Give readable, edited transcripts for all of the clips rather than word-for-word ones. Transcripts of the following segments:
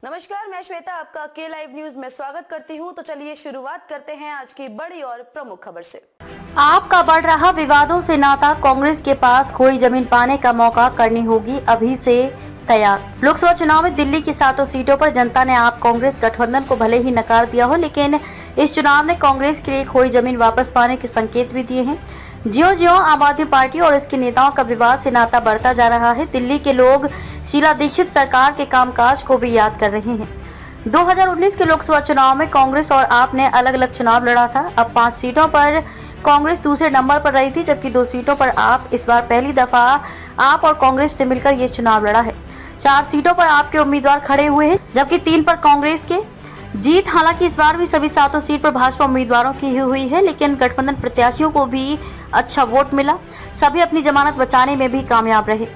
नमस्कार, मैं श्वेता आपका के लाइव न्यूज में स्वागत करती हूं। तो चलिए शुरुआत करते हैं आज की बड़ी और प्रमुख खबर से। आपका बढ़ रहा विवादों से नाता, कांग्रेस के पास खोई जमीन पाने का मौका करनी होगी अभी से तैयार। लोकसभा चुनाव में दिल्ली की 7 सीटों पर जनता ने आप कांग्रेस गठबंधन को भले ही नकार दिया हो, लेकिन इस चुनाव ने कांग्रेस के लिए खोई जमीन वापस पाने के संकेत भी दिए हैं। ज्यों-ज्यों आम आदमी पार्टी और इसके नेताओं का विवाद से नाता बढ़ता जा रहा है, दिल्ली के लोग शीला दीक्षित सरकार के कामकाज को भी याद कर रहे हैं। 2019 के लोकसभा चुनाव में कांग्रेस और आप ने अलग अलग चुनाव लड़ा था। अब 5 सीटों पर कांग्रेस दूसरे नंबर पर रही थी, जबकि 2 सीटों पर आप। इस बार पहली दफा आप और कांग्रेस ने मिलकर ये चुनाव लड़ा है। 4 सीटों पर आपके उम्मीदवार खड़े हुए हैं, जबकि 3 पर कांग्रेस के। जीत हालांकि इस बार भी सभी 7 सीट पर भाजपा उम्मीदवारों की ही हुई है, लेकिन गठबंधन प्रत्याशियों को भी अच्छा वोट मिला। सभी अपनी जमानत बचाने में भी कामयाब रहे।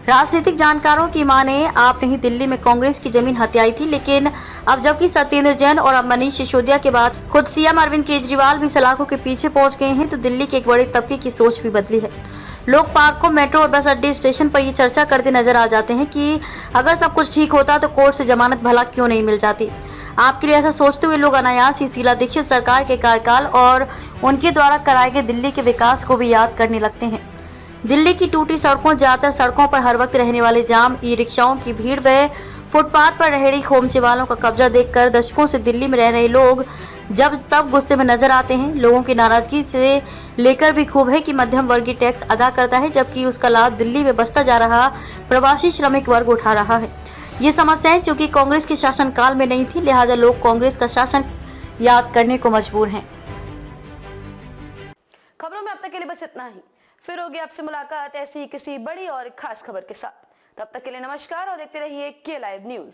राजनीतिक जानकारों की माने आपने ही दिल्ली में कांग्रेस की जमीन हथियाई थी, लेकिन अब जबकि सत्येंद्र जैन और अब मनीष सिसोदिया के बाद खुद सीएम अरविंद केजरीवाल भी सलाखों के पीछे पहुंच गए हैं, तो दिल्ली के एक बड़े तबके की सोच भी बदली है। लोग पार्कों, मेट्रो और बस अड्डे, स्टेशन पर ये चर्चा करते नजर आ जाते हैं कि अगर सब कुछ ठीक होता तो कोर्ट से जमानत भला क्यों नहीं मिल जाती। आपके लिए ऐसा सोचते हुए लोग अनायास ही शीला दीक्षित सरकार के कार्यकाल और उनके द्वारा कराए गए दिल्ली के विकास को भी याद करने लगते हैं। दिल्ली की टूटी सड़कों, ज्यादातर सड़कों पर हर वक्त रहने वाले जाम, ई रिक्शाओं की भीड़ व फुटपाथ पर रेहड़ी खोमचे वालों का कब्जा देखकर दशकों से दिल्ली में रह रहे लोग जब तब गुस्से में नजर आते हैं। लोगों की नाराजगी से लेकर भी खूब है कि मध्यम वर्गीय टैक्स अदा करता है, जबकि उसका लाभ दिल्ली में बसता जा रहा प्रवासी श्रमिक वर्ग उठा रहा है। ये समस्याएं चूंकि कांग्रेस के शासनकाल में नहीं थी, लिहाजा लोग कांग्रेस का शासन याद करने को मजबूर हैं। खबरों में अब तक के लिए बस इतना ही। फिर होगी आपसे मुलाकात ऐसी किसी बड़ी और खास खबर के साथ। तब तक के लिए नमस्कार और देखते रहिए के लाइव न्यूज।